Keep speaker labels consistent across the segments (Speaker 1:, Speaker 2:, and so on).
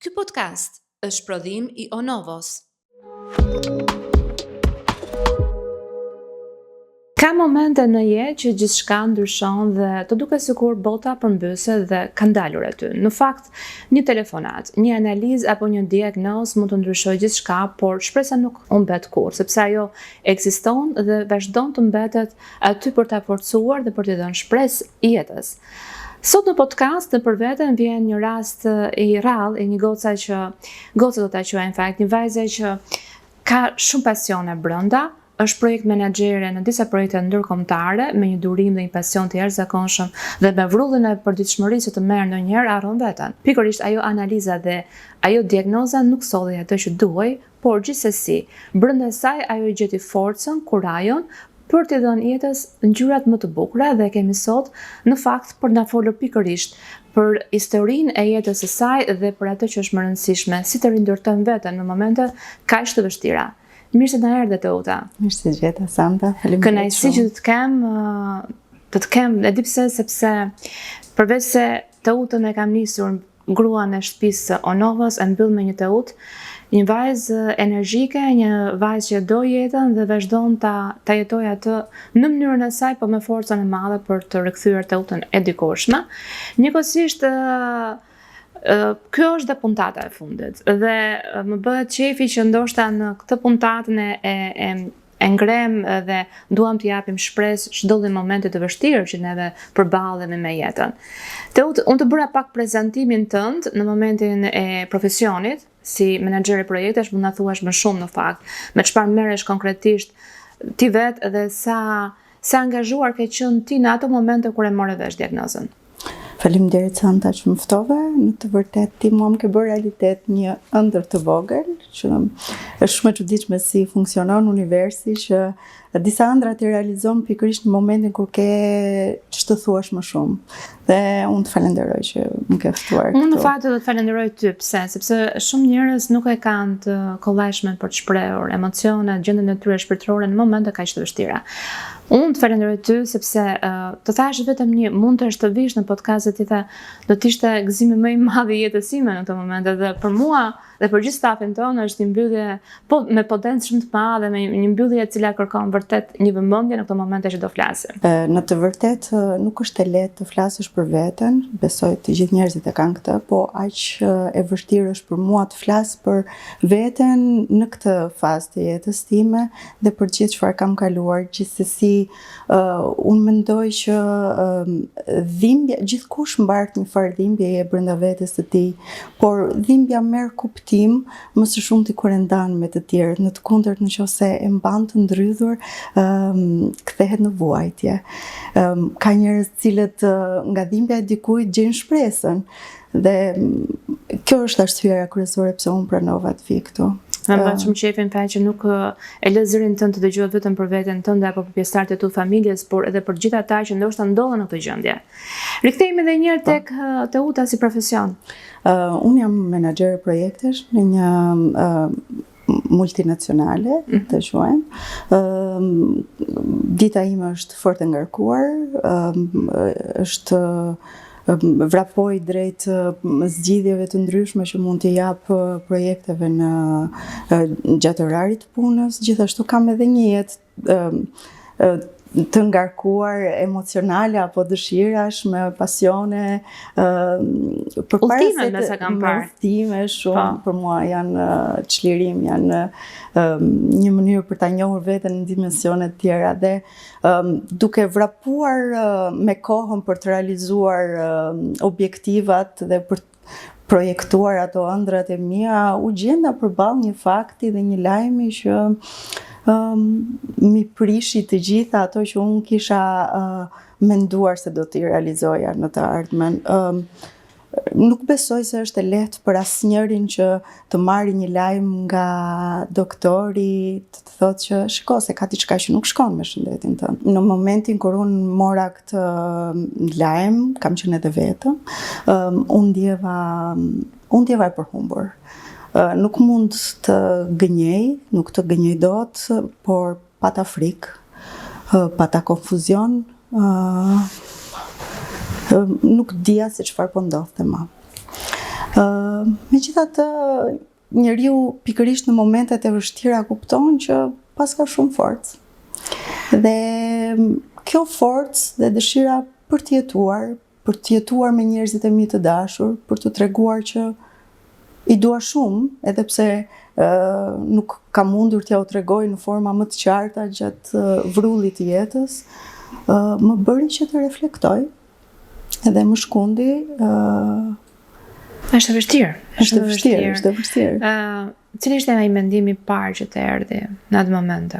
Speaker 1: Ky podcast është prodhim I Onovos. Ka momente në jetë që gjithçka ndryshon dhe të duket sikur bota përmbyset dhe ka ndalur aty. Në fakt, një telefonat, një analizë apo një diagnozë mund të ndryshojë gjithçka, por shpresa nuk humbet kurrë, sepse ajo ekziston dhe vazhdon të mbetet aty për ta forcuar dhe për t'i dhënë shpresë jetës. Sot në podcast në për veten vjen një rast I rrallë I një goca do ta quaj në fakt, një vajze që ka shumë pasione brenda, është projekt menaxhere në disa projekte ndërkombëtare me një durim dhe një pasion të jashtëzakonshëm dhe me vrrullin e përditshmërisë të merr ndonjëherë harron veten. Pikërisht ajo analiza dhe ajo diagnoza nuk solli atë që duhej, por gjithsesi, brenda saj ajo I gjeti forcën, kurajon për t'i dhënë jetës ngjyrat më të bukura dhe kemi sot në fakt për na folur pikërisht për historinë e jetës së saj dhe për atë që është më rëndësishme, si të rindërtojmë veten në momente kaq të vështira. Mirë se na erdhe Teuta.
Speaker 2: Mirë se gjeta Santa. Faleminderit.
Speaker 1: Kënaqësi që të kem, e di pse sepse përveç se Teutën e kam nisur gruan e shtëpisë Onovos e mbyll me një Teut, një vajzë energjike, një vajzë që do jetën dhe vazhdon ta jetojë atë në mënyrën e saj, po me forcën e madhe për të rikthyer Teutën e dikurshme. Njëkohësisht kjo është dhe puntata e fundit dhe më bëhet qefi që ndoshta në këtë puntatën e ngrem dhe duam t'i japim shpresë çdo lloj momenti të vështirë që neve përballemi me jetën. Teut, unë të bëra pak prezantimin tënd në momentin e profesionit, si menaxher e projektesh, mund na thuash më shumë në fakt, me çfarë merresh konkretisht ti vetë dhe sa angazhuar ke qenë ti në ato momente kur e morë vesh diagnozën.
Speaker 2: Faleminderit Santa që më ftove, në të vërtet ti mua më ke bërë realitet një ëndër të vogël, që është shumë e çuditshme si funksionon universi, që disa ëndra ti realizon pikërisht në momentin kur ke ç'të thuash më shumë. Dhe unë të falenderoj që më ke ftuar këtu.
Speaker 1: Unë në fakt do të falenderoj ty, sepse shumë njerëz nuk e kanë të kollajshme për të shprehur emocionet, gjendjen e tyre shpirtërore në momente kaq të vështira. Unë të falenderoj ty sepse të thash vetëm një mund të vish në podcastet ti the do të ishte gëzimi më I madh I jetës sime në këtë moment dhe për mua dhe për gjithë stafin tonë është një mbyllje me potencë shumë të madhe, me një mbyllje e cila kërkon vërtet një vëmendje në këto momente që do flasim.
Speaker 2: Në të vërtet nuk është e lehtë të flasësh për veten, besoj të gjithë njerëzit e kanë këtë, po aq e vështirë është për mua të flas për veten në këtë fazë të jetës time dhe për gjithë çfarë kam kaluar. Gjithsesi unë mendoj që dhimbja, gjithkush mbart një farë dhimbje brenda vetes të tij, por dhimbja merr kuptim më së shumti kur e ndan me të tjerët. Në të kundërt nëse e mban të ndrydhur, kthehet në vuajtje. Ka njerëz të cilët nga dhimbja e dikujt gjejnë shpresën dhe kjo është arsyeja kryesore pse unë pranova të vi këtu.
Speaker 1: Më bën shumë qefin që nuk e lë zërin tënd të dëgjohet vetëm për veten tënde apo për pjesëtarët e tu familjes, por edhe për gjithë ata që ndoshta ndodhen në këtë gjendje. Rikthehemi edhe një herë tek Teuta si profesion.
Speaker 2: Unë jam menaxher projektesh në një multinacionale, të quajmë. Dita ime është fort e ngarkuar, është vrapoj drejt zgjidhjeve të ndryshme që mund t'i jap projekteve në gjatë orarit të punës. Gjithashtu kam edhe një jetë të ngarkuar emocionale apo dëshirash me pasione
Speaker 1: ultime me sa kam parë.
Speaker 2: Ultime shumë për mua janë çlirim, janë një mënyrë për ta njohur veten në dimensione të tjera dhe duke vrapuar me kohën për të realizuar objektivat dhe për projektuar ato ëndrat e mia, u gjenda përballë një fakti dhe një lajmi që mi prishi të gjitha ato që unë kisha menduar se do t'i realizoja në të ardhmen. Nuk besoj se është e lehtë për asnjërin që të marrë një lajm nga doktori, të thotë që shiko se ka diçka që nuk shkon me shëndetin tënd. Në momentin kur unë mora këtë lajm, kam qenë edhe vetëm, unë ndjeva e përhumbur. Nuk mund të gënjej, nuk të gënjej dot, por pata frikë, pata konfuzion, nuk dija se çfarë po ndodhte më. Megjithatë, njeriu pikërisht në momentet e vështira kupton që pas ka shumë forcë. Dhe kjo forcë dhe dëshira për të jetuar me njerëzit e mi të dashur, për të treguar që i dua shumë, edhe pse nuk ka mundur t'ja u tregoj në forma më të qarta gjatë vrullit të jetës, më bëri që të reflektoj, edhe më shkundi.
Speaker 1: Është vështirë.
Speaker 2: Është vështirë.
Speaker 1: Cili ishte ai mendimi i parë që të erdhi në atë moment?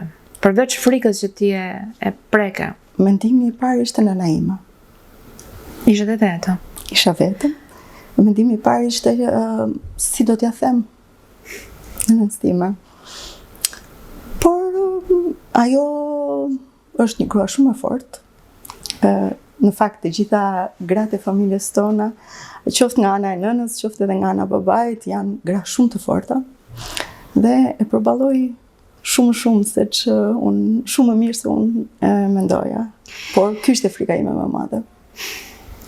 Speaker 1: Përveç frikës që ti e preke.
Speaker 2: Mendimi i parë ishte nëna ime.
Speaker 1: Ishte dhe vetëm?
Speaker 2: Isha vetëm. Mendimi i parë ishte si do t'ja them nënës time. Por ajo është një grua shumë e fortë. Në fakt të gjitha gratë e familjes tona, qoftë nga ana e nënës, qoftë edhe nga ana e babait, janë gra shumë të forta. Dhe e përballoj shumë se që unë shumë më mirë se unë e mendoja. Por ky ishte frika ime më e madhe.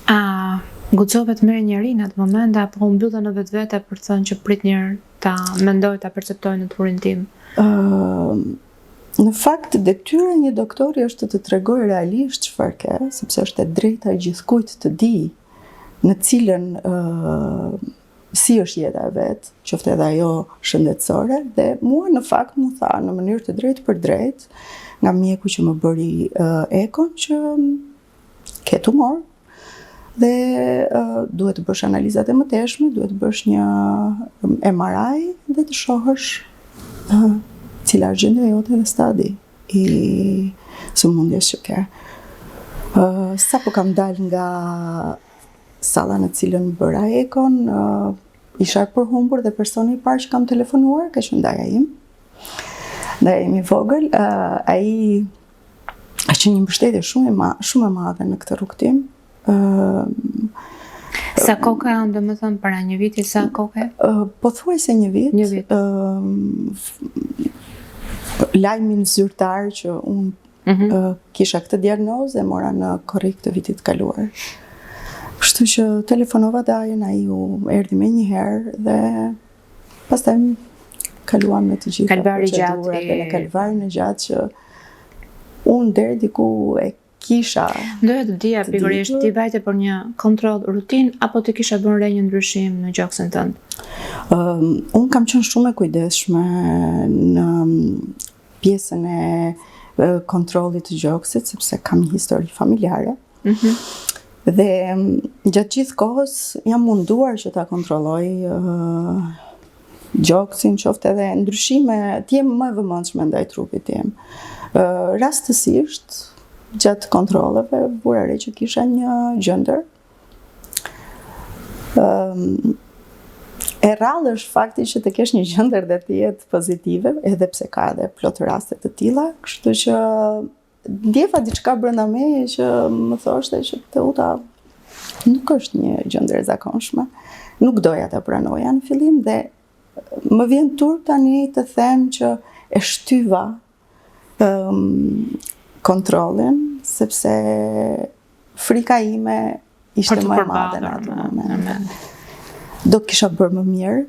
Speaker 1: A guxove të merr njëri në atë moment apo u mbyllë në vetvete për të thënë që prit njërë ta mendoj, ta perceptoj në turin tim?
Speaker 2: Në fakt, detyra një doktori është të tregoj realisht çfarë ke, sepse është e drejta e gjithkujt të di në cilën si është jeta e vet, qoftë edhe ajo shëndetësore, dhe mua në fakt më tha në mënyrë të drejtë për drejtë, nga mjeku që më bëri ekon, që ke tumor dhe duhet të bësh analizat e mëteshme, duhet të bësh një MRI dhe të shohësh cila është gjendja jote dhe stadi i sëmundjes që ke. Sa po kam dalë nga salla në cilën bëra ekon, isha e përhumbur dhe personi i parë që kam telefonuar ka qenë daja im. Daja im i vogël, ai është një mbështetje shumë e madhe në këtë rrugtim.
Speaker 1: Sa kohë ëndë më thëmë para një viti, sa kohë?
Speaker 2: Pothuajse një vit. Lajmin zyrtar që unë kisha këtë diagnozë e mora në korrik të vitit kaluar. Kështu që telefonova dajen, ai u erdhi me një herë dhe pastaj kaluam me të gjitha procedurat dhe në kalvarin e gjatë që unë deri diku e kisha.
Speaker 1: Doja të dija pikërisht ti vajte për një kontroll rutin apo ti kisha bërë re një ndryshim në gjoksin tënd?
Speaker 2: Unë kam qenë shumë e kujdesshme në pjesën e kontrollit të gjoksit, sepse kam një histori familjare. Dhe gjatë gjithë kohës jam munduar që ta kontrolloj gjoksin, qoftë edhe ndryshime, të jem më e vëmendshme ndaj trupit tim. Rastësisht, gjatë kontrolleve, vura re që kisha një gjendër. E rrallë është fakti që të kesh një gjendër dhe të jetë pozitive, edhe pse ka edhe plot raste të tilla, kështu që ndjeva diçka brenda meje që më thoshte që Teuta nuk është një gjendër e zakonshme. Nuk doja ta pranoja në fillim dhe më vjen turp tani të them që e shtyva kontrollin, sepse frika ime ishte më e madhe në atë moment. Do kisha bërë më mirë,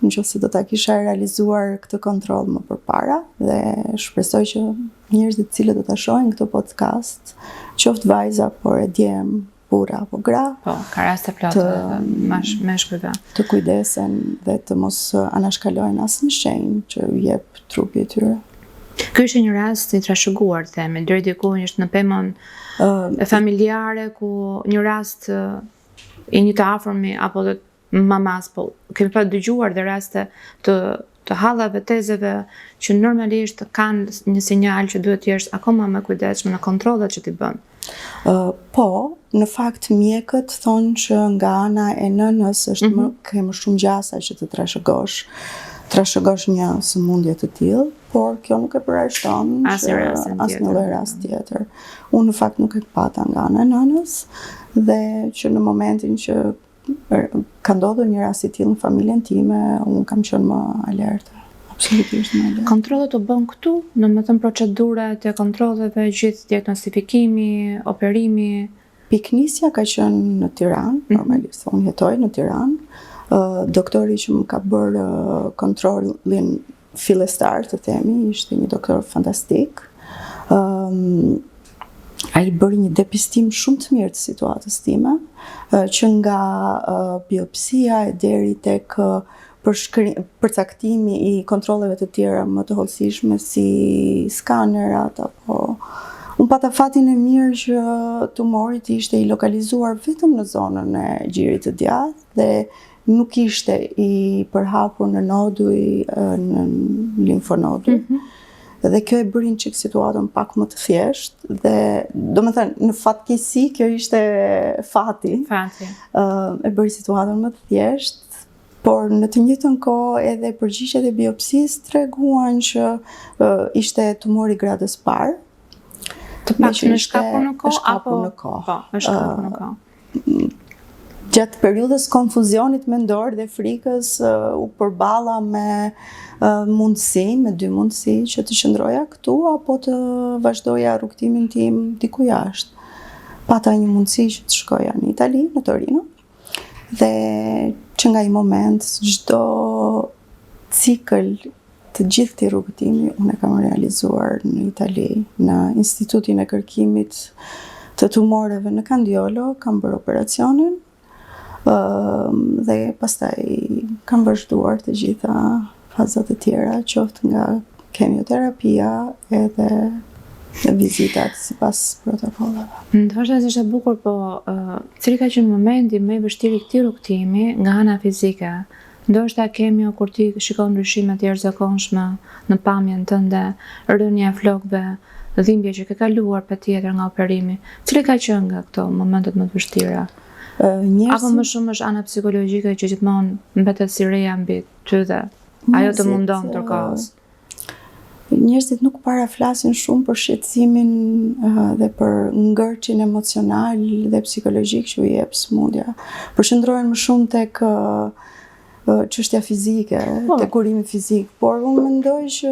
Speaker 2: nëse do ta kisha realizuar këtë kontroll më përpara dhe shpresoj që njerëzit cilët do ta shohin këtë podcast, qoftë vajza, por e djem, burra apo gra,
Speaker 1: po, ka raste plotë meshkujve,
Speaker 2: të kujdesen dhe të mos anashkalojnë asnjë shenjë që u jep trupi i tyre.
Speaker 1: Ky është një rast i trashëguar, themi, deri diku është në pemën familjare ku një rast i një të afërmi apo të mamas, po kemi pa dëgjuar dhe raste të hallave, tezeve që normalisht kanë një sinjal që duhet të jesh akoma më kujdesshëm në kontrollet që ti bën.
Speaker 2: Po, në fakt mjekët thonë që nga ana e nënës është ke më shumë gjasa që të trashëgosh një sëmundje të tillë, por kjo nuk e përjashton asnjë lloj rast tjetër. Unë në fakt nuk e pata nga ana e nënës dhe që në momentin që ka ndodhur një rast i tillë në familjen time, unë kam qenë më alerte. Absolutisht më alerte.
Speaker 1: Kontrollet u bën këtu, domethënë procedurat e kontrolleve, gjithë diagnostifikimi, operimi.
Speaker 2: Piknisja ka qenë në Tiranë, normalisht unë jetoj në Tiranë. doktori që më ka bërë kontrollin fillestar të themi, ishte një doktor fantastik. Ai bëri një depistim shumë të mirë të situatës time, që nga biopsia deri tek përcaktimi i kontrolleve të tjera më të hollësishme si skanerat apo unë pata fatin e mirë që tumori ishte i lokalizuar vetëm në zonën e gjirit të djathtë dhe nuk ishte i përhapur në noduj, në limfonoduj. Dhe kjo e bëri çik situatën pak më të thjeshtë dhe domethënë në fatkeqësi kjo ishte fati. E bëri situatën më të thjeshtë, por në të njëjtën kohë edhe përgjigjet e biopsisë treguan që ishte tumori gradës parë.
Speaker 1: Të pak në shkapur në kohë apo
Speaker 2: në kohë.
Speaker 1: Po, është shkapur në kohë.
Speaker 2: Gjatë periudhës konfuzionit mendor dhe frikës u përballa me me dy mundësi që të qëndroja këtu apo të vazhdoja rrugtimin tim diku jashtë. Pata një mundësi që të shkoja në Itali, në Torino, dhe që nga i moment çdo cikël të gjithë këtij rrugtimi unë e kam realizuar në Itali, në Institutin e Kërkimit të Tumoreve në Candiolo, kam bërë operacionin dhe pastaj kam vazhduar të gjitha fazat e tjera, qoftë nga kemioterapia edhe vizitat sipas protokollave.
Speaker 1: Ndoshta është e bukur, po cili ka qenë momenti më i vështirë i këtij rrugtimi nga ana fizike? Ndoshta kemio kur ti shikon ndryshime të jashtëzakonshme në pamjen tënde, rënja e flokëve, dhimbje që ke kaluar patjetër nga operimi. Cili ka qenë nga këto momentet më të vështira? Apo më shumë është ana psikologjike që gjithmonë mbetet si reja mbi ty dhe ajo të mundon ndërkohës?
Speaker 2: Njerëzit nuk paraflasin shumë për shqetësimin dhe për ngërçin emocional dhe psikologjik që u jep sëmundja. Përqendrohen më shumë tek çështja fizike, tek kurimi fizik, por unë mendoj që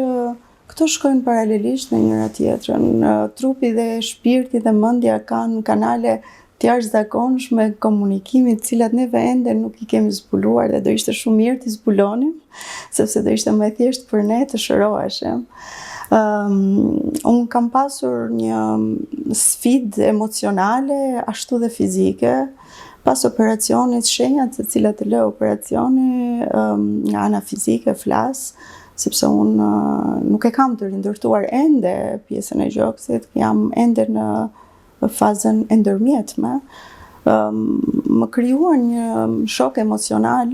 Speaker 2: këto shkojnë paralelisht në njëra tjetrën. Trupi dhe shpirti dhe mendja kanë kanale të jashtëzakonshme komunikimi, të cilat neve ende nuk i kemi zbuluar dhe do ishte shumë mirë të zbulonim, sepse do ishte më thjesht për ne të shëroheshim. Unë kam pasur një sfidë emocionale, ashtu dhe fizike, pas operacionit, shenjat të cilat të lë operacioni nga ana fizike flas, sepse unë nuk e kam të rindërtuar ende pjesën e gjoksit, jam ende në fazën e ndërmjetme, më krijuar një shok emocional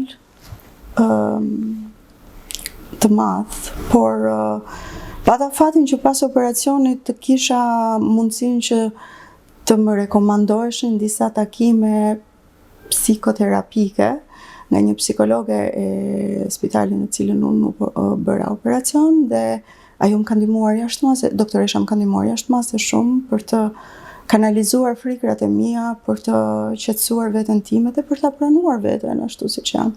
Speaker 2: të madh, por pata fatin që pas operacionit të kisha mundësinë që të më rekomandoheshin disa takime psikoterapike nga një psikologe e spitalit në cilën unë nuk bëra operacion dhe ajo më ka ndihmuar jashtëmase, doktoresha më ka ndihmuar jashtëmase shumë për të kanalizuar frikrat e mia, për të qetësuar veten time dhe për ta pranuar veten ashtu siç jam.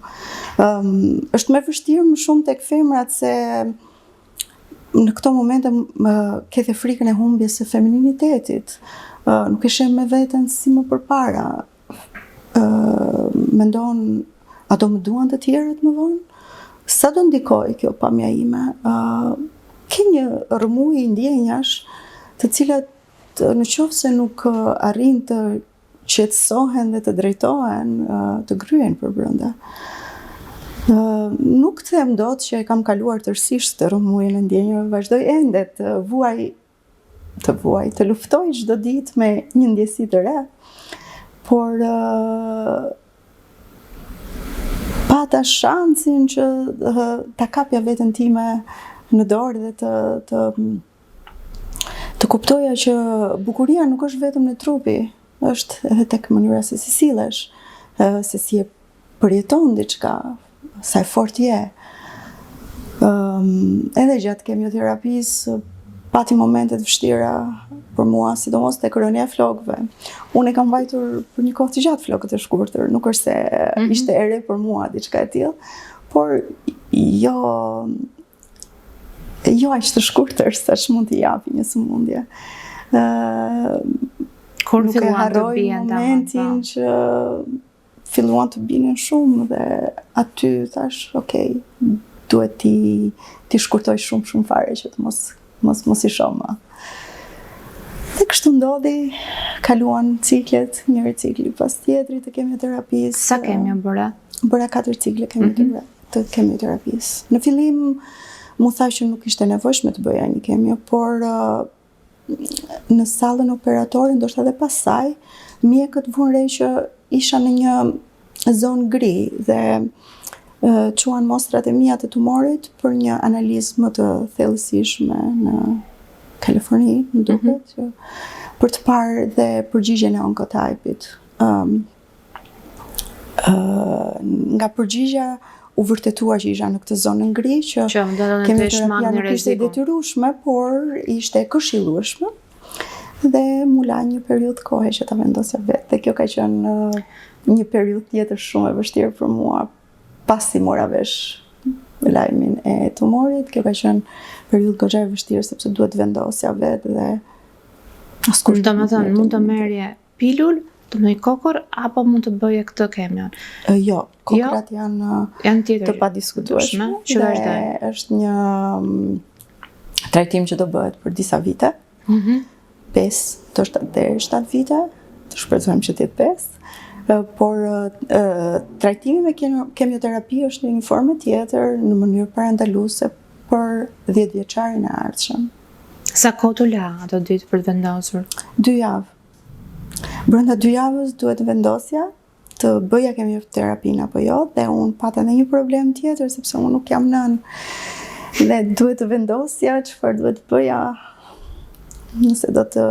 Speaker 2: Është më vështirë më shumë tek femrat se në këto momente ke the frikën e humbjes së femininitetit. Nuk e shem me veten si më përpara. Mendon, a do më duan të tjerët më vonë? Sa do ndikoj kjo pamja ime? Ke një rrëmuj ndjenjash të cilat në qoftë se nuk arrin të qetësohen dhe të drejtohen, të gryen për brenda. Nuk them dot që e kam kaluar tërësisht të rrëmujën e ndjenjave, vazhdoj ende të luftoj çdo ditë me një ndjesi të re, por pata shansin që ta kapja veten time në dorë dhe të kuptoja që bukuria nuk është vetëm në trupi, është edhe tek mënyra se si sillesh, se si e përjeton diçka, sa e fortë je. Edhe gjatë kemioterapisë pati momente të vështira për mua, sidomos tek rënja e flokëve. Unë e kam mbajtur për një kohë të gjatë flokët e shkurtër, nuk është se ishte e re për mua diçka e tillë, por jo aq të shkurtër sa mund t'i japi një sëmundje.
Speaker 1: Kur
Speaker 2: nuk e
Speaker 1: filluan të
Speaker 2: harroj
Speaker 1: bien
Speaker 2: momentin që filluan të binin shumë dhe aty thash, okay, duhet ti shkurtoj shumë fare që të mos i shoh më. Dhe kështu ndodhi, kaluan ciklet, njëri cikli pas tjetrit të kemioterapisë.
Speaker 1: Sa kemio bëra?
Speaker 2: Bëra 4 cikle të kemioterapisë. Në fillim mu tha që nuk ishte nevojshme të bëja një kemio, por në sallën operatore, ndoshta edhe pasaj, mjekët vuan re që isha në një zonë gri dhe quan mostrat e mia të tumorit për një analizë më të thellësishme në Kaliforni, më duket, për të parë dhe përgjigjen e onkotypit. Nga përgjigja u vërtetua që isha në këtë zonë ngri, që kemioterapia nuk ishte detyrueshme, por ishte e këshillueshme, dhe mu la një periudhë kohe që ta vendosja vetë. Dhe kjo ka qenë një periudhë tjetër shumë e vështirë për mua, pasi mora vesh lajmin e tumorit. Kjo ka qenë periudhë goxha e vështirë sepse duhet vendosja vetë dhe askush.
Speaker 1: Domethënë, mund të merrje pilul, të mëj kokor, apo mund të bëje këtë kemion?
Speaker 2: Jo, kokrat janë të padiskutueshme.
Speaker 1: Që vazhdoj.
Speaker 2: Është një trajtim që do bëhet për disa vite. 5 deri 7 vite, të shpresojmë që të jetë 5. Por trajtimi me kemioterapi është një formë tjetër në mënyrë parandaluese për 10 vjeçarin e ardhshëm.
Speaker 1: Sa kohë të la ato ditë për të vendosur?
Speaker 2: 2 javë. Brenda 2 javës duhet vendosja të bëja kemioterapinë apo jo, dhe unë pata edhe një problem tjetër sepse unë nuk jam nën. Dhe duhet të vendosja çfarë duhet bëja, nëse do të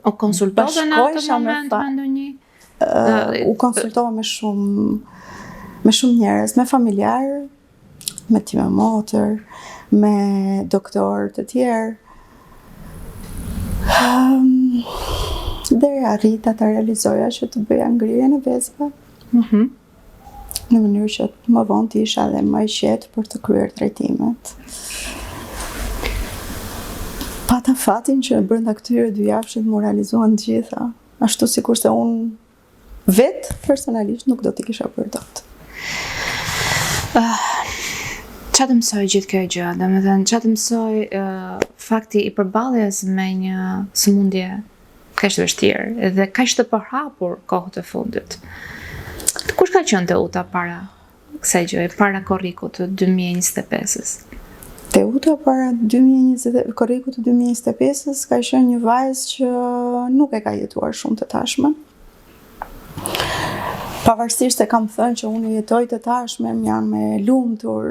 Speaker 1: o konsultove në atë moment me ndonjë?
Speaker 2: U konsultova me shumë njerëz, me familjarë, me time motër, me doktorë të tjerë. Deri arrita ta realizoja që të bëja ngrirjen e vezëve. Në mënyrë që më vonë të isha dhe më i qetë për të kryer trajtimet. Pata fatin që brenda këtyre 2 javësh më realizuan të gjitha, ashtu sikurse unë vetë personalisht nuk do t'i kisha bërë dot.
Speaker 1: Qa të mësoj gjithë kjo gjë? Domethënë, qa të mësoj fakti i përballjes me një sëmundje kaq të vështirë dhe kaq të përhapur kohët e fundit? Kush ka qenë Teuta para kësaj gjëje, para korrikut të 2025-s?
Speaker 2: Teuta para korrikut të 2025-s ka qenë një vajzë që nuk e ka jetuar shumë të tashmen. Pavarësisht se kam thënë që unë jetoj të tashmen, jam me lumtur.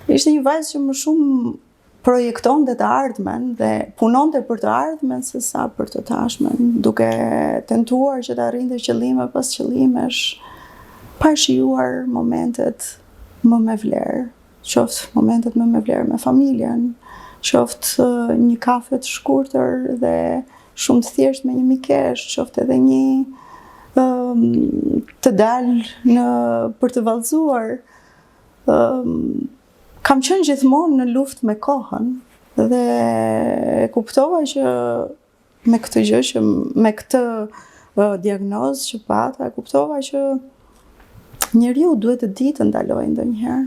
Speaker 2: Ishte një vajzë që më shumë projektonte të ardhmen dhe punonte për të ardhmen se sa për të tashmen, duke tentuar që të arrinte qëllime pas qëllimesh, pa shijuar momentet më me vlerë, qoftë momentet më me vlerë me familjen, qoftë një kafe të shkurtër dhe shumë të thjesht me një mikesh, qoftë edhe një të dalë për të vallëzuar. Kam qenë gjithmonë në luftë me kohën dhe e kuptova që me këtë gjë, që me këtë diagnozë që pata, e kuptova që njeriu duhet të di të ndalojë ndonjëherë.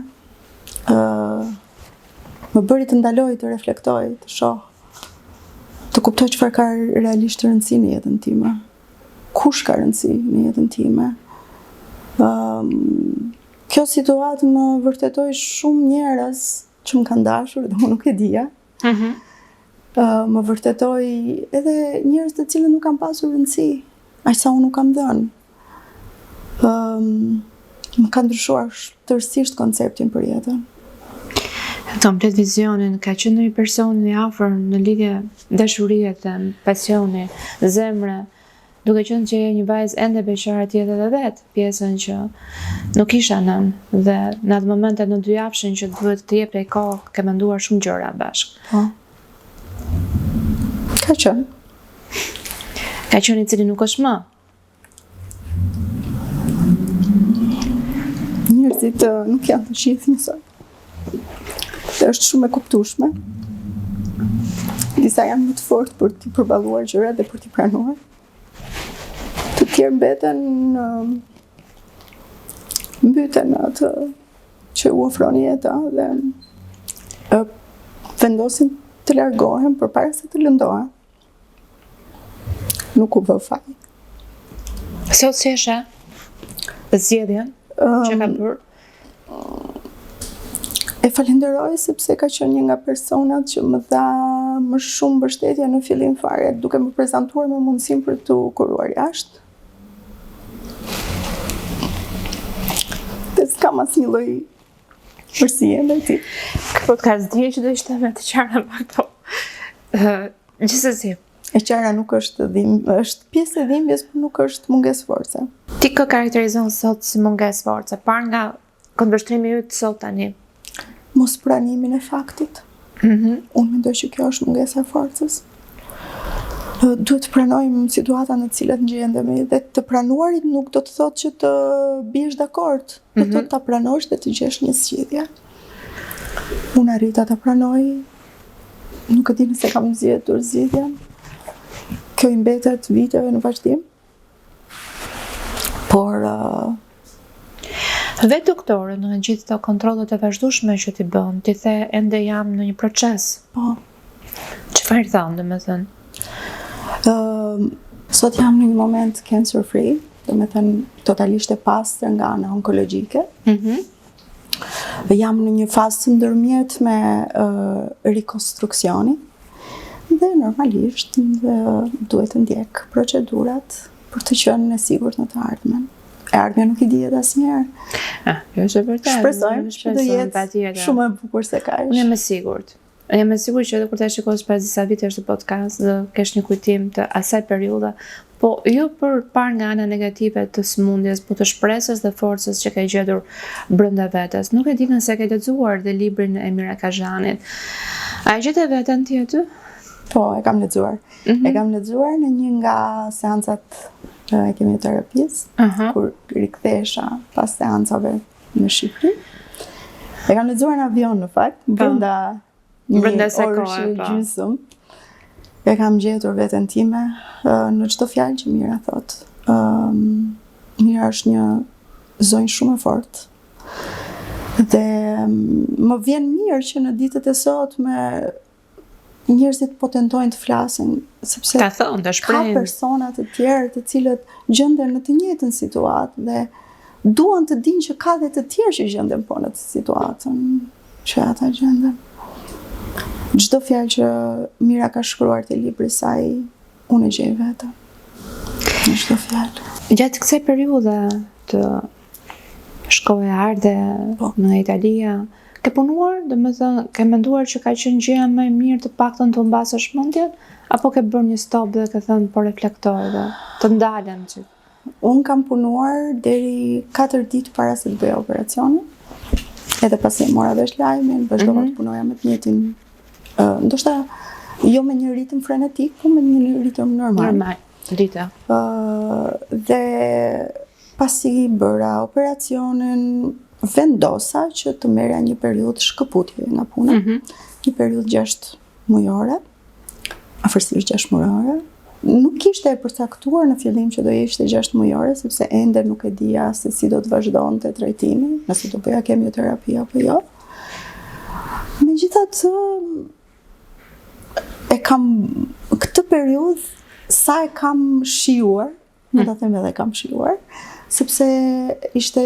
Speaker 2: Më bëri të ndaloj, të reflektoj, të shoh, të kuptoj çfarë ka realisht rëndësi në jetën time. Kush ka rëndësi në jetën time. Kjo situatë më vërtetoi shumë njerëz që më kanë dashur dhe unë nuk e dija. Më vërtetoi edhe njerëz të cilët nuk kanë pasur rëndësi, aq sa unë nuk kam dhënë. Më ka ndryshuar tërësisht konceptin për jetën.
Speaker 1: Komplet vizionin, ka qenë një person i afër në lidhje dashurie dhe pasioni, zemre, duke qenë që një vajzë ende beqare tjetë edhe vetë pjesën që nuk isha nën dhe në atë momentet në 2 javëshin që duhet të jep prej kohë ke menduar shumë gjëra bashkë.
Speaker 2: Ka qenë.
Speaker 1: Ka qenë i cili nuk është më.
Speaker 2: Njerëzit nuk janë të gjithë njësoj. Dhe është shumë e kuptueshme. Disa janë më të fortë për t'i përballuar gjërat dhe për t'i pranuar. Të tjerë mbeten mbyten atë që u ofron jeta dhe vendosin të largohen përpara se të lëndohen. Nuk u bë faj.
Speaker 1: Si o të sheshe zgjedhjen që ka bërë?
Speaker 2: E falenderoj sepse ka qenë një nga personat që më dha më shumë mbështetje në fillim fare, duke më prezantuar me mundësinë për të kuruar jashtë. Dhe s'kam asnjë lloj përsie ndaj tij.
Speaker 1: Ky podcast dije që do ishte me të qarta me këto. Gjithsesi,
Speaker 2: E qara nuk është është pjesë e dhimbjes, por nuk është mungesë force.
Speaker 1: ti kë karakterizon sot si mungesë force, par nga këndvështrimi yt sot tani?
Speaker 2: Mos pranimin e faktit. Unë mendoj që kjo është mungesa e forcës. Duhet të pranojmë situata në të cilat gjendemi dhe të pranuarit nuk do të thotë që të biesh dakord, do të thotë ta pranosh dhe të gjesh një zgjidhje. Unë arrita ta pranoj, nuk e di nëse kam zgjedhur zgjidhjen. Kjo i mbetet viteve në vazhdim. Por
Speaker 1: Dhe doktorë në gjithë të kontrollet e vazhdueshme që ti bën, ti the ende jam në një proces.
Speaker 2: po,
Speaker 1: Çfarë thon, domethënë?
Speaker 2: sot jam në një moment cancer free, domethënë totalisht e pastër nga ana onkologjike. Dhe jam në një fazë të ndërmjet me rikonstruksioni dhe normalisht duhet të ndjek procedurat për të qenë e sigurt në të ardhmen. E ardhmja nuk i dihet asnjëherë.
Speaker 1: Jo është e vërtetë.
Speaker 2: Shpresojmë që do jetë shumë e bukur se kaq.
Speaker 1: Unë jam e sigurt. Unë jam e sigurt që edhe kur ta shikosh pas disa vitesh të podcast, do kesh një kujtim të asaj periudhe, po jo për par nga ana negative të sëmundjes, po të shpresës dhe forcës që ka gjetur brenda vetes. Nuk e di nëse ke lexuar dhe librin e Emira Kazhanit. A e gjetë veten ti aty?
Speaker 2: Po, e kam lexuar. E kam lexuar në një nga seancat e kemioterapisë, kur rikthesha pas seancave në Shqipëri. E kam lexuar në avion në fakt, brenda një orësh e gjysmë. E kam gjetur veten time në çdo fjalë që Mira thot. Mira është një zonjë shumë e fortë. Dhe më vjen mirë që në ditët e sotme njerëzit po tentojnë të flasin, sepse
Speaker 1: Ta thonë, të
Speaker 2: ka
Speaker 1: shprehin.
Speaker 2: persona të tjerë të cilët gjenden në të njëjtën situatë dhe duan të dinë që ka dhe të tjerë që gjenden po në të situatën që ata gjenden. Çdo fjalë që Mira ka shkruar te libri i saj, unë e gjej vetëm. Në çdo fjalë.
Speaker 1: Gjatë kësaj periudhe të shkoje ardhe në Italia, ke punuar, domethënë, ke menduar që ka qenë gjëja më e mirë të paktën të mbasësh mendjen, apo ke bërë një stop dhe ke thënë po reflektoj dhe të ndalem që?
Speaker 2: Unë kam punuar deri 4 ditë para se të bëja operacionin. Edhe pasi mora vesh lajmin, vazhdova të punoja me të njëjtin, ndoshta jo me një ritëm frenetik, po me një ritëm normal.
Speaker 1: Normal, dita.
Speaker 2: Dhe pasi bëra operacionin, vendosa që të merja një periudhë shkëputje nga puna, një periudhë 6 mujore, afërsisht 6 mujore. Nuk ishte e përcaktuar në fillim që do ishte 6 mujore, sepse ende nuk e dija se si do të vazhdonte trajtimi, nëse do bëja kemioterapi apo jo. Megjithatë, e kam këtë periudhë sa e kam shijuar, në ta them edhe kam shijuar, sepse ishte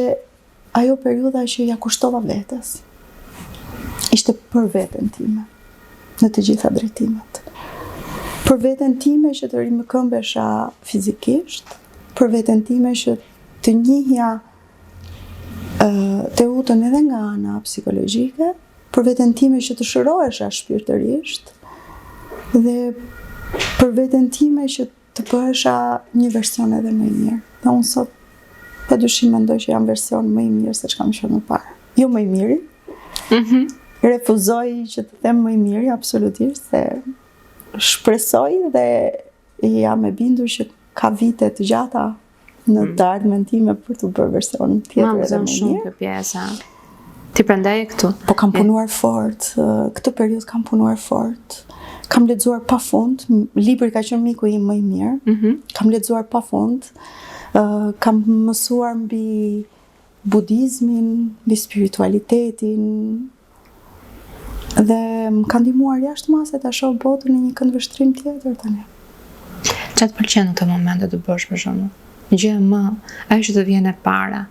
Speaker 2: ajo periudha që ja kushtova vetes. Ishte për veten time, në të gjitha drejtimet. Për veten time që të rimëkëmbesha fizikisht, për veten time që të njihja të utën edhe nga ana psikologjike, për veten time që të shërohesha shpirtërisht, dhe për veten time që të bëhesha një version edhe më i mirë. Dhe unë sot padyshim mendoj që jam version më i mirë se ç'kam qenë më parë. Jo më i miri. Refuzoj që të them më i miri, absolutisht, se shpresoj dhe jam e bindur që ka vite të gjata në të ardhmen time për të bërë version tjetër edhe më i
Speaker 1: shumë
Speaker 2: mirë.
Speaker 1: kjo pjesa. Ti prandaj e këtu.
Speaker 2: Po kam punuar fort, këtë periudhë kam punuar fort. Kam lexuar pafund, libri ka qenë miku im më i mirë. Kam lexuar pafund. Kam mësuar mbi budizmin, mbi spiritualitetin, dhe më ka ndihmuar jashtë mase ta shoh botën në një këndvështrim tjetër tani.
Speaker 1: Çfarë të pëlqen në këtë momente të bësh për shembull? Gjë më, ajo që të vjen e para,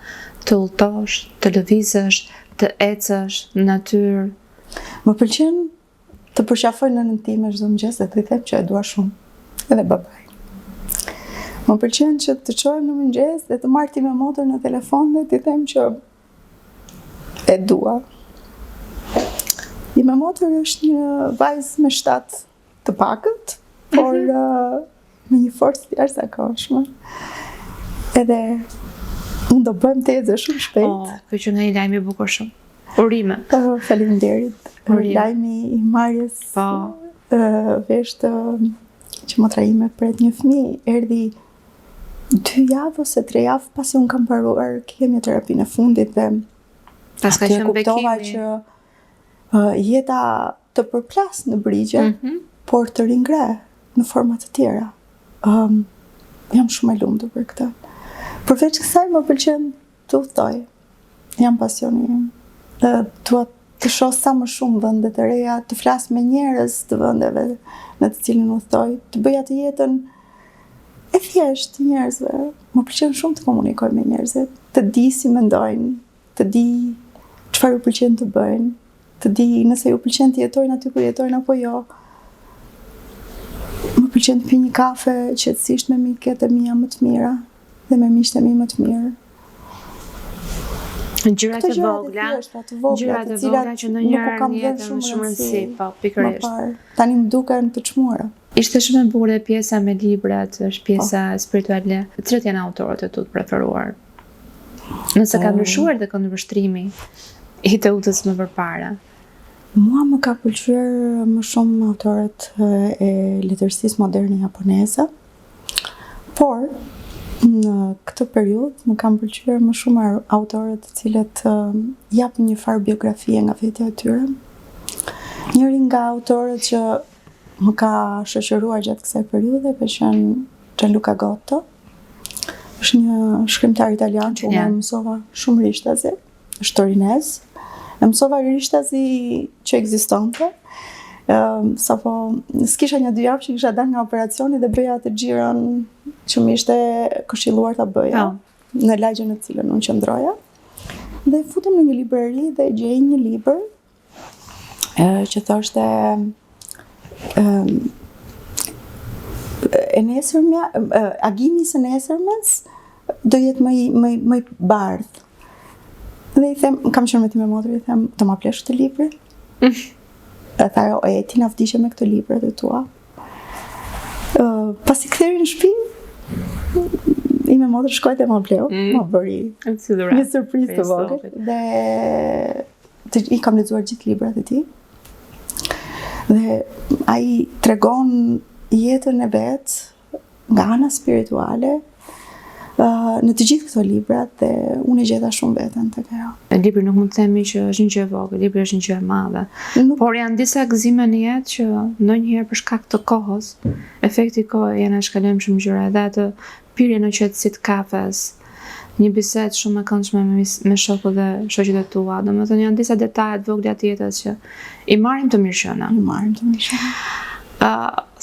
Speaker 1: të udhtosh, të lëvizësh, të ecësh në natyrë.
Speaker 2: Më pëlqen të përqafoj nënën time çdo mëngjes dhe të i them që e dua shumë, edhe babaj. Më pëlqen që të çohem në mëngjes dhe të marr ti me motor në telefon dhe të i them që e dua. Me motor është një vajzë me shtat të pakët, por me një forcë të jashtëzakonshme. Edhe unë do bëjmë tezë shumë shpejt.
Speaker 1: Kjo që nga një lajmi i bukur shumë. Urime.
Speaker 2: Faleminderit. Lajmi i marrjes vesh që motra ime pret një fëmijë, erdhi 2 javë ose 3 javë pasi unë kam mbaruar kemioterapinë e fundit dhe
Speaker 1: pas ka qenë
Speaker 2: kuptova
Speaker 1: bekimi
Speaker 2: që jeta të përplas në brigje, por të ringre në forma të tjera. Jam shumë e lumtur për këtë. Përveç kësaj më pëlqen të udhtoj. Jam pasioni im. Dua të shoh sa më shumë vende të reja, të flas me njerëz të vendeve në të cilin udhtoj, të bëj atë jetën e thjeshtë të njerëzve. Më pëlqen shumë të komunikoj me njerëzit, të di si mendojnë, të di çfarë u pëlqen të bëjnë, të di nëse ju pëlqen të jetojnë aty ku jetojnë apo jo. Më pëlqen të pi një kafe qetësisht me miket e mia më të mira dhe me miqtë e mi më të mirë.
Speaker 1: Gjërat e vogla që ndonjëherë në jetë më shumë rëndësi, po pikërisht.
Speaker 2: Tani më duken të çmuara.
Speaker 1: Ishte shumë e bukur pjesa me librat, është pjesa spirituale. Cilat janë autorët e tu të preferuar? Nëse ka ndryshuar dhe këndvështrimi i të udhës më përpara.
Speaker 2: Mua më ka pëlqyer më shumë autorët e letërsisë moderne japoneze, por në këtë periudhë më kanë pëlqyer më shumë autorët të cilët japin një farë biografie nga vetja e tyre. Njëri nga autorët që më ka shoqëruar gjatë kësaj periudhe ka qenë Gianluca Gotto. Është një shkrimtar italian që unë mësova shumë rishtazi, është torinez. E mësova rishtazi që ekzistonte. Sapo s'kisha 1-2 javë që kisha dalë nga operacioni dhe bëja atë xhiron që më ishte këshilluar ta bëja në lagjën në cilën unë qëndroja. Dhe futem në një librari dhe gjej një libër që thoshte agimi së nesërmes do jetë më i bardhë. Dhe i them, kam qenë me ti me motrë, i them, do ma plesh këtë libër? E tha, ti na vdiqe me këtë libër dhe tua. Pasi ktheri në shtëpi, i me motrë shkojt e ma bleu, ma bëri një surprizë të vogël. Dhe i kam lexuar gjithë librat e tij. Dhe ai tregon jetën e vet nga ana spirituale në të gjithë këto librat dhe unë e gjeta shumë veten tek ajo.
Speaker 1: Libri nuk mund të themi që është një gjë e vogël, libri është një gjë e madhe. Por janë disa gëzime në jetë që ndonjëherë për shkak të kohës, efekti i kohës janë shkalojmë shumë gjëra, edhe atë pirje në qetësi të kafes, një bisedë shumë e këndshme me shokut dhe shoqet e tua. Domethënë janë disa detaje të vogla të jetës që i marrim të mirëqenia.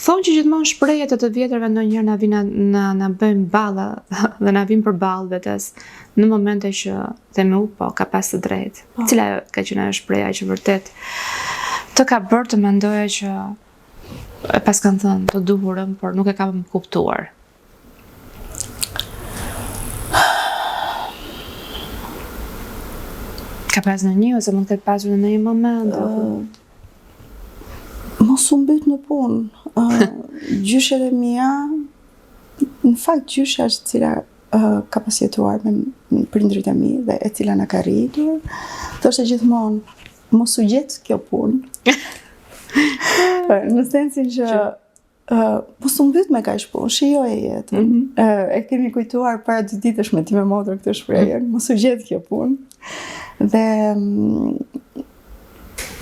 Speaker 1: Thonë që gjithmonë shprehjet të vjetërve ndonjëherë na bëjmë balla dhe na vijnë përballë vetes në momente që themi po ka pas të drejtë. Cila ka qenë ajo shprehja që vërtet të ka bërë të mendoja që e pas kanë thënë të duhurën, por nuk e kam kuptuar. Ka pas në një ose mund të ketë pasur në një moment?
Speaker 2: Mos u mbyt në punë. Gjyshet e mia, në fakt gjyshja është cila ka pas jetuar me prindrit e mi dhe e cila na ka rritur, thoshte gjithmonë, mos u gjet kjo punë. Në sensin që mos u mbyt me kaq punë, shijoje jetën. E kemi kujtuar para 2 ditësh me ti me motor këtë shprehje, mos u gjet kjo punë. Dhe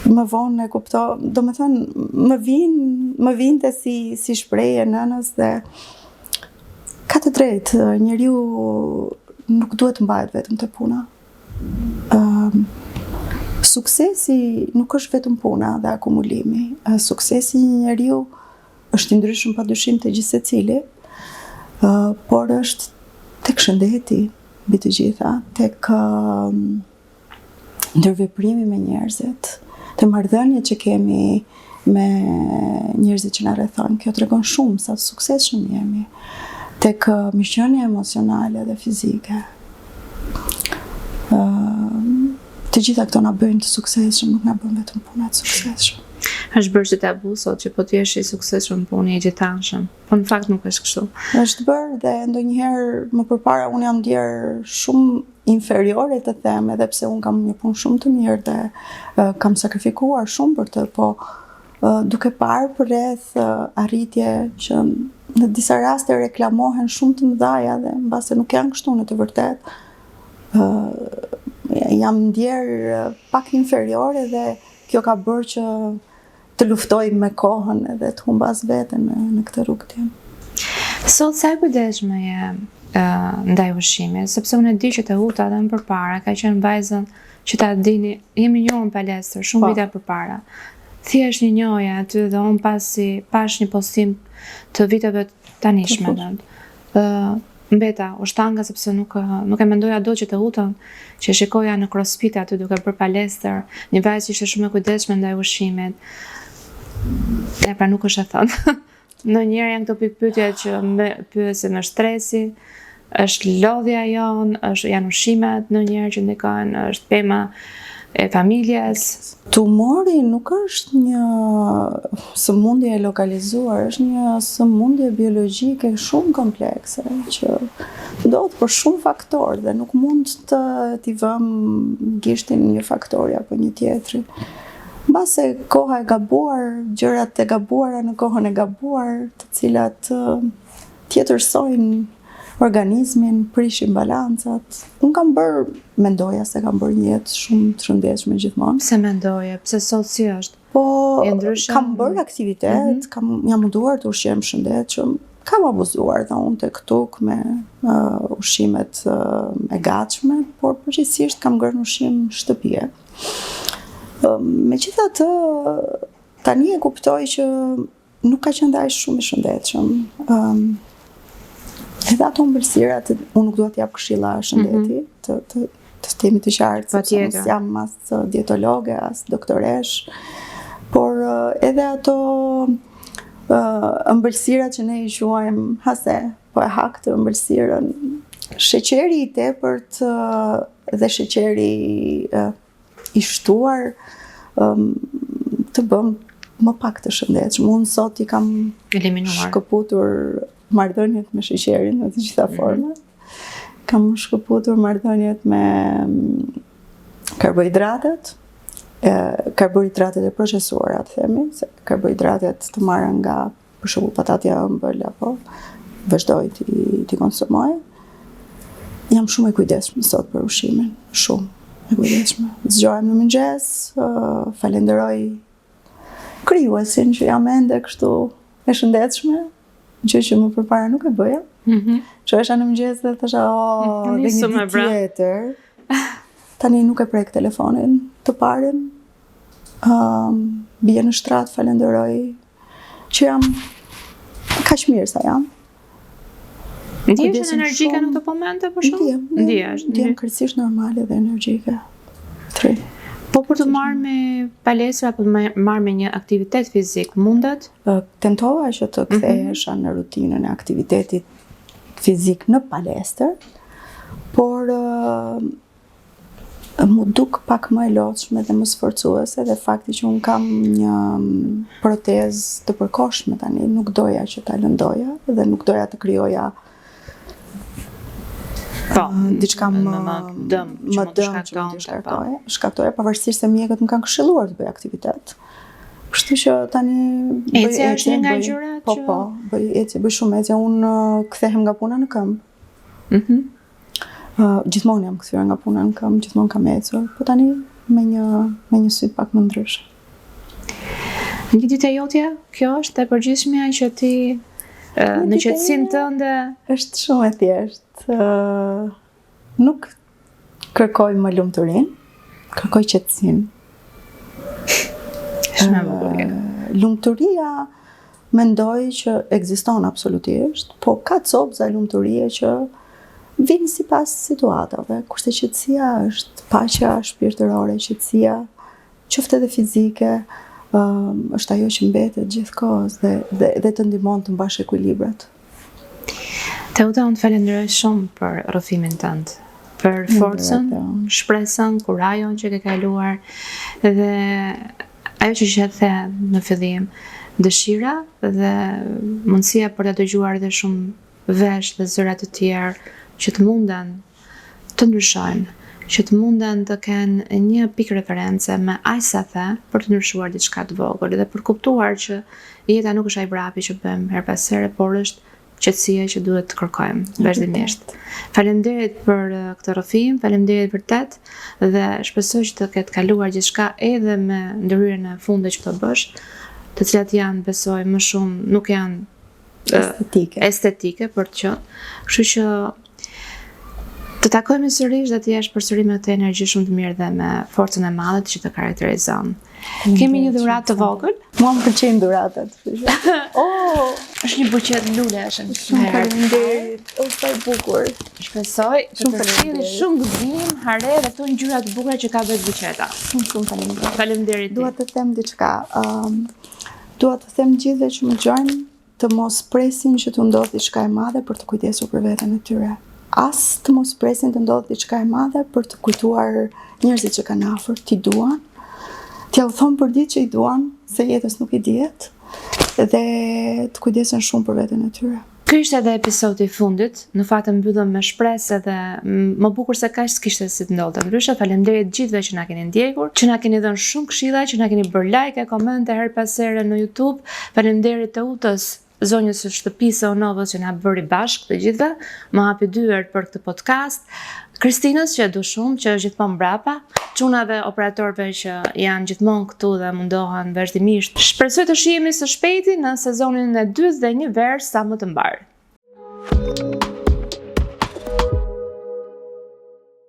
Speaker 2: më vonë e kuptoj, do me thënë, më vinte si shprehje nënës dhe ka të drejtë, njeriu nuk duhet të mbahet vetëm te puna. Suksesi nuk është vetëm puna dhe akumulimi. Suksesi i një njeriu është i ndryshëm padyshim te gjithë secili, por është tek shëndeti mbi të gjitha, tek ndërveprimi me njerëzit, te marrëdhëniet që kemi me njerëzit që na rrethojnë. Kjo tregon shumë sa suksesshëm jemi, tek mirëqenia emocionale dhe fizike. Të gjitha këto na bëjnë të suksesshëm, nuk na bën vetëm puna të suksesshëm.
Speaker 1: Është bërë që tabu sot që po të jesh i suksesshëm punë i gjithanshëm. Po në fakt nuk është kështu.
Speaker 2: Është bërë dhe ndonjëherë më përpara unë jam ndier shumë inferiore të them, edhe pse unë kam një punë shumë të mirë dhe kam sakrifikuar shumë për të, po duke parë përreth arritje që në disa raste reklamohen shumë të mëdhaja dhe mbase nuk janë kështu në të vërtetë, jam ndier pak inferiore dhe kjo ka bërë që të luftoj me kohën edhe të humbas veten në këtë rrugë tim.
Speaker 1: Sot sa e kujdesshme je ndaj ushqimit, sepse unë e di që te Huta edhe më përpara ka qenë vajzën që ta dini, jemi njohur në palestër shumë vite përpara. Thjesht një njohje aty dhe unë pasi pash një postim të viteve tanishme. Mbeta ushtanga sepse nuk e mendoja dot që të Hutën që shikoja në CrossFit aty duke bërë palestër, një vajzë që ishte shumë e kujdesshme ndaj ushqimit. Pra nuk është e thënë. Ndonjëherë janë këto pikpyetje që më pyesin në stresi, është lodhja jonë, janë ushqimet ndonjëherë që ndikojnë, është pema e familjes.
Speaker 2: Tumori nuk është një sëmundje e lokalizuar, është një sëmundje biologjike shumë komplekse që ndodh për shumë faktorë dhe nuk mund të t'i vëmë gishtin një faktori apo një tjetri. Mbase koha e gabuar, gjërat e gabuara në kohën e gabuar, të cilat tjetërsojnë organizmin, prishin balancat. Unë kam bërë, mendoja se kam bërë një jetë shumë të shëndetshme gjithmonë.
Speaker 1: Pse mendoje? Pse sot si është?
Speaker 2: Po, kam bërë aktivitet, jam munduar të ushqem shëndetshëm, kam abuzuar dhe unë të këtuk me ushqimet e gatshme, por përgjithsisht kam ngërë në ushqim shtëpie. Megjithatë, tani e kuptoj që nuk ka qenë aq shumë i shëndetshëm. Edhe ato ëmbëlsirat, unë nuk dua t'jap këshilla shëndeti, të themi të qartë, sepse unë jam as dietologe, as doktoresh, por edhe ato ëmbëlsirat që ne i quajmë hase, po e hak të ëmbëlsirën, sheqeri i tepërt dhe sheqeri i shtuar të bëm më pak të shëndetshëm. Unë sot i kam shkëputur marrëdhëniet me sheqerin në të gjitha format. Kam shkëputur marrëdhëniet me karbohidratet, karbohidratet e procesuara, themi, se karbohidratet të marra nga për shembull patatja e ëmbël apo vazhdoj t'i konsumoj. Jam shumë e kujdesshme sot për ushqimin, shumë e kujdesshme. Zgjohem në mëngjes, falenderoj krijuesin që jam ende kështu e shëndetshme, gjë që më përpara nuk e bëja. Çohesha në mëngjes dhe thosha, dhe një ditë tjetër. Tani nuk e prek telefonin të parin. Bie në shtrat, falenderoj që jam kaq mirë sa jam.
Speaker 1: Ndihesh energjike në këto momente për shkak?
Speaker 2: Ndihem krejtësisht normale dhe energjike.
Speaker 1: Po për të marrë me palestra apo marrë me një aktivitet fizik, mundet?
Speaker 2: Tentova që të kthehesha në rutinën e aktivitetit fizik në palestër, por mu duk pak më e lodhshme dhe më sforcuese dhe fakti që unë kam një protezë të përkohshme tani, nuk doja që ta lëndoja dhe nuk doja të krijoja diçka më dëm që mund të shkaktoje, pavarësisht se mjekët më kanë këshilluar të bëj aktivitet. Kështu që tani
Speaker 1: Ecja është një nga gjërat që...
Speaker 2: Po, bëj shumë ecje. Unë kthehem nga puna në këmbë. Gjithmonë jam kthyer nga puna në këmbë, gjithmonë kam ecur, po tani me një sy pak më ndryshe.
Speaker 1: Në ditët e jotja, kjo është e përgjithshmja që ti në qetësinë tënde
Speaker 2: është shumë e thjeshtë. Nuk kërkoj më lumturinë, Kërkoj qetësinë.
Speaker 1: Shumë e bukur.
Speaker 2: Lumturia mendoj që ekziston absolutisht, po ka copëza lumturie që vinë sipas situatave, kurse qetësia është paqja shpirtërore, qetësia qoftë edhe fizike, është ajo që mbetet gjithkohës dhe të ndihmon të mbash ekuilibrat.
Speaker 1: Teuta, unë të falenderoj shumë për rrëfimin tënd, për forcën, shpresën, kurajon që ke kaluar dhe ajo që e the në fillim, dëshira dhe mundësia për të dëgjuar dhe shumë vesh dhe zëra të tjerë që të munden të ndryshojnë, që të munden të kenë një pikë reference me aq sa the për të ndryshuar diçka të vogël dhe për kuptuar që jeta nuk është ai vrapi që bëjmë her pas here, por është qetësia që duhet të kërkojmë vazhdimisht. Faleminderit për këtë rrëfim, faleminderit vërtet dhe shpresoj që të ketë kaluar gjithçka edhe me ndërhyrjen e fundit që do bësh, të cilat janë, besoj, më shumë nuk janë estetike për të qenë. Kështu që të takojmë sërish dhe të jesh përsëri me këtë energji shumë të mirë dhe me forcën e madhe që të karakterizon. Kemi një dhuratë të vogël.
Speaker 2: Mua më pëlqejnë dhuratat.
Speaker 1: Është një buqet lulesh.
Speaker 2: Shumë faleminderit. Është sa e bukur.
Speaker 1: Shpresoj të përfshirë shumë gëzim, hare dhe këto ngjyra të bukura që ka vetë buqeta.
Speaker 2: Shumë faleminderit.
Speaker 1: Faleminderit.
Speaker 2: Dua të them diçka. Dua të them gjithëve që më gjojnë të mos presin që të ndodhë diçka e madhe për të kujdesur për veten e tyre. As të mos presin të ndodhë diçka e madhe për të kujtuar njerëzit që kanë afër, t'i duan. T'ja u thonë për ditë që i duan, se jetës nuk i dihet, dhe të kujdesen shumë për veten e tyre.
Speaker 1: Ky ishte edhe episodi i fundit. Në fakt mbyllëm me shpresë dhe më bukur se kaq s'kishte si të ndodhte. Ndryshe, faleminderit gjithëve që na keni ndjekur, që na keni dhënë shumë këshilla, që na keni bërë like, komente her pas here në YouTube. Faleminderit Teutës, zonjës së shtëpisë Onovës që na bëri bashkë të gjithëve, më hapi dyert për këtë podcast. Kristinës që e du shumë, që është gjithmonë mbrapa, çunave operatorëve që janë gjithmonë këtu dhe mundohen vazhdimisht. Shpresoj të shihemi së shpejti në sezonin e dytë dhe një verë sa më të mbar.